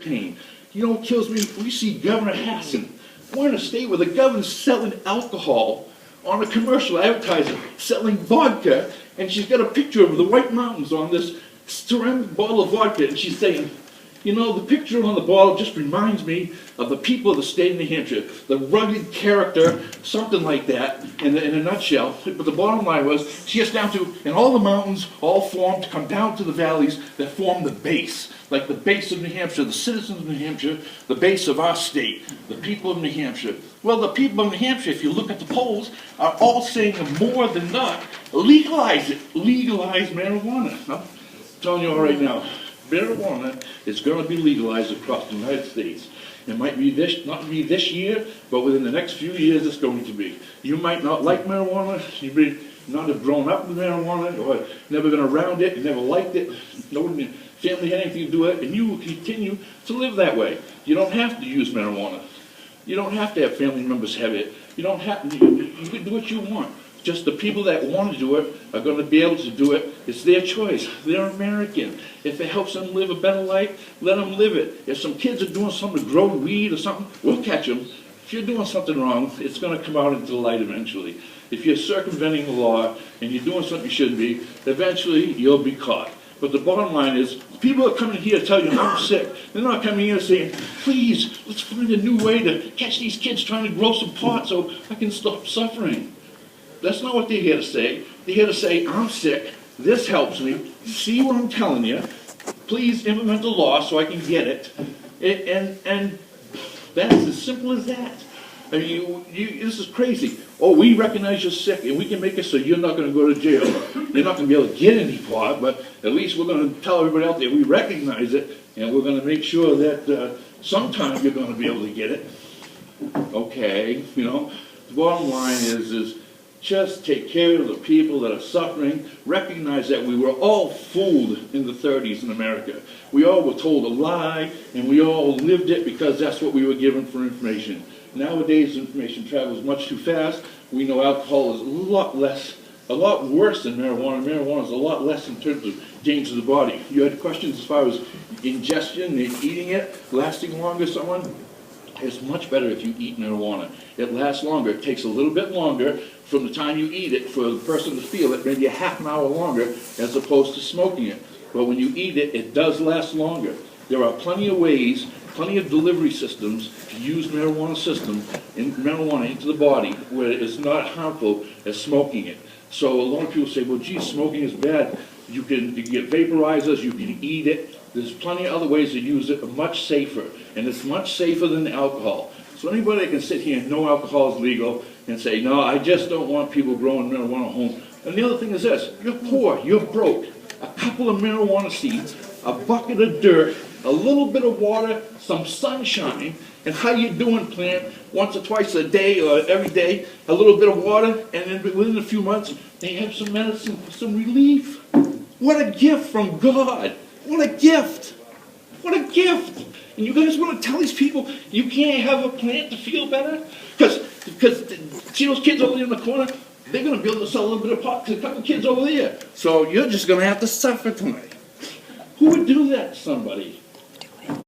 pain. You know what kills me? We see Governor Hassan. We're in a state where the governor's selling alcohol on a commercial advertising, selling vodka, and she's got a picture of the White Mountains on this ceramic bottle of vodka, and she's saying, you know, the picture on the bottle just reminds me of the people of the state of New Hampshire, the rugged character, something like that, in a nutshell. But the bottom line was, she gets down to, and all the mountains all form to come down to the valleys that form the base, like the base of New Hampshire, the citizens of New Hampshire, the base of our state, the people of New Hampshire. Well, the people of New Hampshire, if you look at the polls, are all saying more than not, legalize it, legalize marijuana. I'm telling you all right now, marijuana is going to be legalized across the United States. It might be not be this year, but within the next few years it's going to be. You might not like marijuana, you may not have grown up with marijuana, or never been around it, never liked it, no one in your family had anything to do with it, and you will continue to live that way. You don't have to use marijuana. You don't have to have family members have it. You don't have to, you can do what you want. Just the people that want to do it are going to be able to do it. It's their choice. They're American. If it helps them live a better life, let them live it. If some kids are doing something to grow weed or something, we'll catch them. If you're doing something wrong, it's going to come out into the light eventually. If you're circumventing the law and you're doing something you shouldn't be, eventually you'll be caught. But the bottom line is, people are coming here to tell you I'm sick. They're not coming here saying, please, let's find a new way to catch these kids trying to grow some pot so I can stop suffering. That's not what they're here to say. They're here to say, I'm sick, this helps me, see what I'm telling you, please implement the law so I can get it. And that's as simple as that. I mean, this is crazy. Oh, we recognize you're sick, and we can make it so you're not going to go to jail. You're not going to be able to get any pot, but at least we're going to tell everybody out there we recognize it, and we're going to make sure that sometime you're going to be able to get it. Okay, you know, the bottom line is just take care of the people that are suffering. Recognize that we were all fooled in the 30s in America. We all were told a lie, and we all lived it because that's what we were given for information. Nowadays, information travels much too fast. We know alcohol is a lot worse than marijuana. Marijuana is a lot less in terms of danger to the body. You had questions as far as ingestion and eating it, lasting longer, someone? It's much better if you eat marijuana. It lasts longer. It takes a little bit longer from the time you eat it for the person to feel it, maybe a half an hour longer, as opposed to smoking it. But when you eat it, it does last longer. There are plenty of ways, plenty of delivery systems to use marijuana into the body where it is not harmful as smoking it. So a lot of people say, well, gee, smoking is bad. You can get vaporizers, you can eat it. There's plenty of other ways to use it, much safer. And it's much safer than alcohol. So anybody that can sit here and know alcohol is legal and say, no, I just don't want people growing marijuana at home. And the other thing is this, you're poor, you're broke. A couple of marijuana seeds, a bucket of dirt, a little bit of water, some sunshine, and how you doing, plant? Once or twice a day or every day, a little bit of water, and then within a few months, they have some medicine, some relief. What a gift from God. What a gift. What a gift. And you guys want to tell these people you can't have a plant to feel better? Because see those kids over there in the corner? They're going to be able to sell a little bit of pot to a couple kids over there. So you're just going to have to suffer tonight. Who would do that to somebody?